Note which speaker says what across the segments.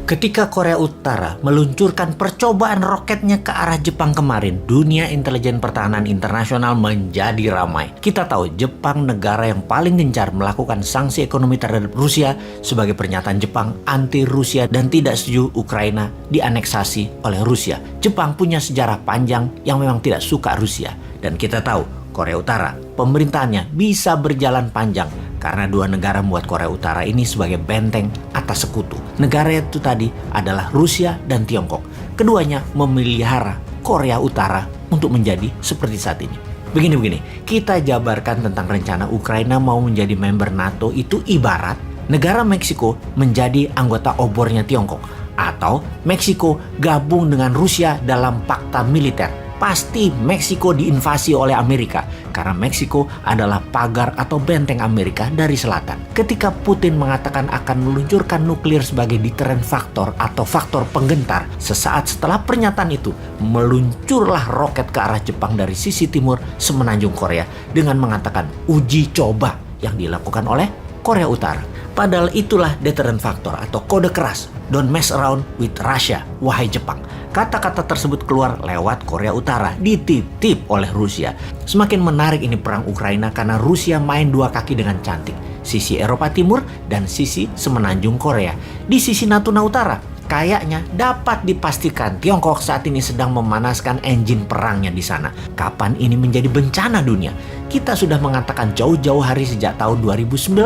Speaker 1: Ketika Korea Utara meluncurkan percobaan roketnya ke arah Jepang kemarin, dunia intelijen pertahanan internasional menjadi ramai. Kita tahu Jepang negara yang paling gencar melakukan sanksi ekonomi terhadap Rusia sebagai pernyataan Jepang anti Rusia dan tidak setuju Ukraina dianeksasi oleh Rusia. Jepang punya sejarah panjang yang memang tidak suka Rusia. Dan kita tahu Korea Utara, pemerintahannya bisa berjalan panjang karena dua negara membuat Korea Utara ini sebagai benteng atas sekutu. Negara itu tadi adalah Rusia dan Tiongkok. Keduanya memelihara Korea Utara untuk menjadi seperti saat ini. Begini, kita jabarkan tentang rencana Ukraina mau menjadi member NATO itu ibarat negara Meksiko menjadi anggota obornya Tiongkok. Atau Meksiko gabung dengan Rusia dalam fakta militer. Pasti Meksiko diinvasi oleh Amerika karena Meksiko adalah pagar atau benteng Amerika dari selatan. Ketika Putin mengatakan akan meluncurkan nuklir sebagai deterrent factor atau faktor penggentar, sesaat setelah pernyataan itu meluncurlah roket ke arah Jepang dari sisi timur semenanjung Korea dengan mengatakan uji coba yang dilakukan oleh Korea Utara. Padahal itulah deterrent factor atau kode keras. Don't mess around with Russia, wahai Jepang. Kata-kata tersebut keluar lewat Korea Utara, dititip oleh Rusia. Semakin menarik ini perang Ukraina karena Rusia main dua kaki dengan cantik. Sisi Eropa Timur dan sisi semenanjung Korea. Di sisi Natuna Utara, kayaknya dapat dipastikan Tiongkok saat ini sedang memanaskan engine perangnya di sana. Kapan ini menjadi bencana dunia? Kita sudah mengatakan jauh-jauh hari sejak tahun 2019,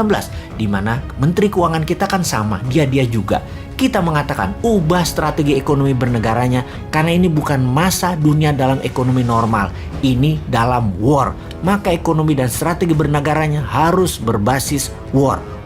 Speaker 1: di mana Menteri Keuangan kita kan sama, dia juga. Kita mengatakan ubah strategi ekonomi bernegaranya karena ini bukan masa dunia dalam ekonomi normal. Ini dalam war. Maka ekonomi dan strategi bernegaranya harus berbasis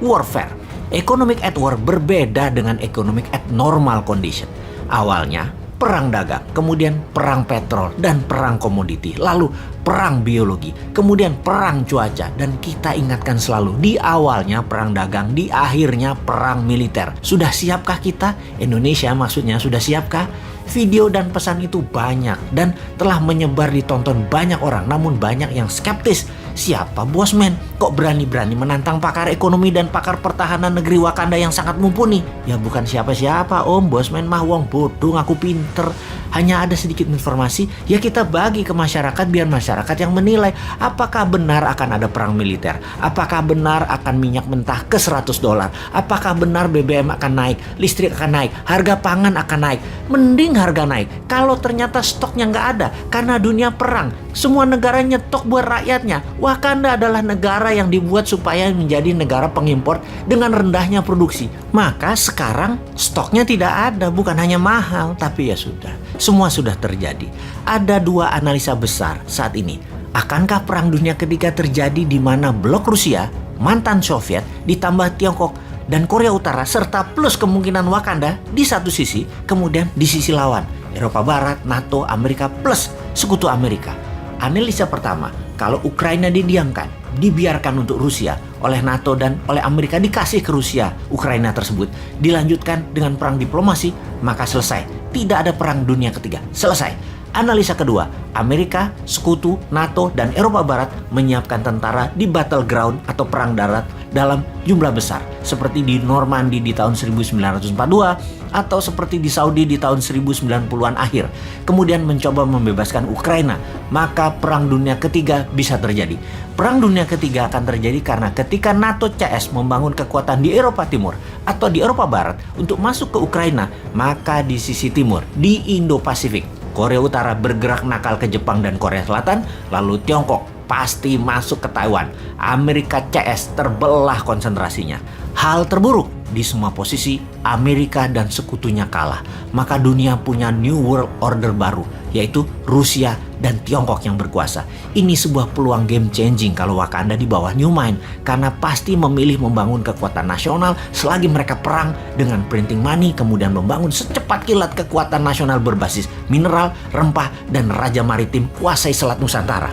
Speaker 1: warfare. Economic at war berbeda dengan economic at normal condition. Awalnya perang dagang, kemudian perang petrol dan perang komoditi, lalu perang biologi, kemudian perang cuaca. Dan kita ingatkan selalu, di awalnya perang dagang, di akhirnya perang militer. Sudah siapkah kita? Indonesia maksudnya sudah siapkah? Video dan pesan itu banyak dan telah menyebar ditonton banyak orang, namun banyak yang skeptis. Siapa bosman? Kok berani-berani menantang pakar ekonomi dan pakar pertahanan negeri Wakanda yang sangat mumpuni? Ya bukan siapa-siapa om, bosman mah wong bodoh ngaku pinter. Hanya ada sedikit informasi, ya kita bagi ke masyarakat biar masyarakat yang menilai apakah benar akan ada perang militer, apakah benar akan minyak mentah ke $100, apakah benar BBM akan naik, listrik akan naik, harga pangan akan naik. Mending harga naik kalau ternyata stoknya nggak ada karena dunia perang. Semua negara nyetok buat rakyatnya. Wakanda adalah negara yang dibuat supaya menjadi negara pengimpor dengan rendahnya produksi. Maka sekarang stoknya tidak ada, bukan hanya mahal, tapi ya sudah. Semua sudah terjadi. Ada dua analisa besar saat ini. Akankah perang dunia ketiga terjadi di mana blok Rusia, mantan Soviet, ditambah Tiongkok dan Korea Utara serta plus kemungkinan Wakanda di satu sisi, kemudian di sisi lawan Eropa Barat, NATO, Amerika plus sekutu Amerika. Analisa pertama, kalau Ukraina didiamkan, dibiarkan untuk Rusia oleh NATO dan oleh Amerika, dikasih ke Rusia Ukraina tersebut, dilanjutkan dengan perang diplomasi, maka selesai. Tidak ada perang dunia ketiga, selesai. Analisa kedua, Amerika, sekutu, NATO, dan Eropa Barat menyiapkan tentara di battleground atau perang darat dalam jumlah besar. Seperti di Normandy di tahun 1942 atau seperti di Saudi di tahun 1090-an akhir. Kemudian mencoba membebaskan Ukraina. Maka perang dunia ketiga bisa terjadi. Perang dunia ketiga akan terjadi karena ketika NATO CS membangun kekuatan di Eropa Timur atau di Eropa Barat untuk masuk ke Ukraina, maka di sisi timur, di Indo-Pasifik, Korea Utara bergerak nakal ke Jepang dan Korea Selatan, lalu Tiongkok pasti masuk ke Taiwan. Amerika CS terbelah konsentrasinya. Hal terburuk, di semua posisi Amerika dan sekutunya kalah. Maka dunia punya New World Order baru, yaitu Rusia dan Tiongkok yang berkuasa. Ini sebuah peluang game changing kalau Wakanda di bawah New Mind, karena pasti memilih membangun kekuatan nasional selagi mereka perang dengan printing money, kemudian membangun secepat kilat kekuatan nasional berbasis mineral, rempah, dan raja maritim kuasai Selat Nusantara.